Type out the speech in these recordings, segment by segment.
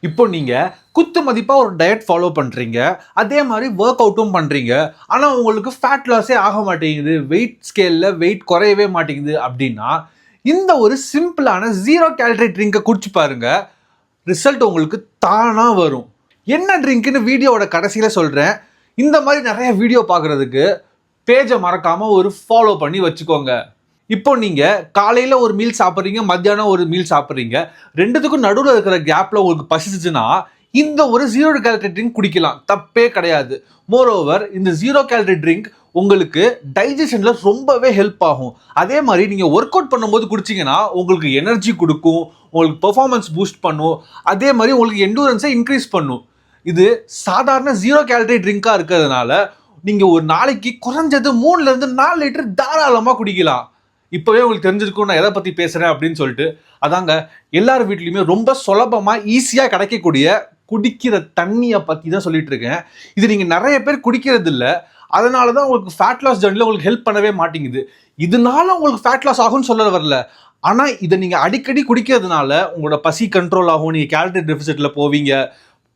இப்போ நீங்க குத்து மதிப்பா ஒரு டயட் ஃபாலோ பண்றீங்க, அதே மாதிரி ஒர்க் அவுட்டும் பண்றீங்க. ஆனா உங்களுக்கு ஃபேட் லாஸே ஆக மாட்டேங்குது, வெயிட் ஸ்கேல்ல வெயிட் குறையவே மாட்டேங்குது அப்படின்னா, இந்த ஒரு சிம்பிளான 0 கேலரி ட்ரிங்கை குடிச்சு பாருங்க. ரிசல்ட் உங்களுக்கு தானா வரும். என்ன ட்ரிங்க்னு வீடியோவோட கடைசியில சொல்றேன். இந்த மாதிரி நிறைய வீடியோ பார்க்கறதுக்கு பேஜை மறக்காம ஒரு ஃபாலோ பண்ணி வச்சுக்கோங்க. இப்போ நீங்க காலையில ஒரு மீல் சாப்பிட்றீங்க, மத்தியானம் ஒரு மீல் சாப்பிட்றீங்க. ரெண்டுத்துக்கும் நடுவில் இருக்கிற கேப்ல உங்களுக்கு பசிச்சுன்னா இந்த ஒரு 0 கேலரி ட்ரிங்க் குடிக்கலாம், தப்பே கிடையாது. மோர் ஓவர் இந்த 0 கேலரி ட்ரிங்க் உங்களுக்கு டைஜஷன்ல ரொம்பவே ஹெல்ப் ஆகும். அதே மாதிரி நீங்க ஒர்க் அவுட் பண்ணும்போது குடிச்சீங்கன்னா உங்களுக்கு எனர்ஜி கொடுக்கும், உங்களுக்கு பெர்ஃபார்மன்ஸ் பூஸ்ட் பண்ணும், அதே மாதிரி உங்களுக்கு எண்டூரன்ஸை இன்க்ரீஸ் பண்ணும். இது சாதாரண 0 கேலரி ட்ரிங்கா இருக்கிறதுனால நீங்க ஒரு நாளைக்கு குறைஞ்சது 3ல இருந்து 4 லிட்டர் தாராளமா குடிக்கலாம். இப்போவே உங்களுக்கு தெரிஞ்சிருக்கும் நான் எதை பற்றி பேசுகிறேன் அப்படின்னு சொல்லிட்டு. அதாங்க, எல்லார் வீட்லையுமே ரொம்ப சுலபமாக ஈஸியாக கிடைக்கக்கூடிய குடிக்கிற தண்ணியை பற்றி தான் சொல்லிட்டு இருக்கேன். இது நீங்கள் நிறைய பேர் குடிக்கிறது இல்லை, அதனால தான் உங்களுக்கு ஃபேட் லாஸ் ஜர்னியில் உங்களுக்கு ஹெல்ப் பண்ணவே மாட்டேங்குது. இதனால உங்களுக்கு ஃபேட் லாஸ் ஆகும்னு சொல்ல வரல, ஆனால் இதை நீங்கள் அடிக்கடி குடிக்கிறதுனால உங்களோட பசி கண்ட்ரோல் ஆகும், நீங்கள் கேலரி டெபிசிட்டில் போவீங்க,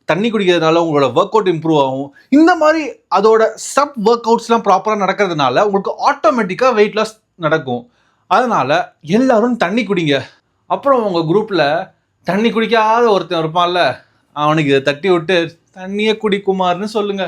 தண்ணி குடிக்கிறதுனால உங்களோட ஒர்க் அவுட் இம்ப்ரூவ் ஆகும். இந்த மாதிரி அதோட சப் ஒர்க் அவுட்ஸ்லாம் ப்ராப்பராக நடக்கிறதுனால உங்களுக்கு ஆட்டோமேட்டிக்காக வெயிட் லாஸ் நடக்கும். அதனால எல்லாரும் தண்ணி குடிங்க. அப்புறம் உங்க குரூப்ல தண்ணி குடிக்காத ஒருத்தன் இருப்பான்ல, அவனுக்கு இதை தட்டி விட்டு தண்ணியை குடி குமார்னு சொல்லுங்க.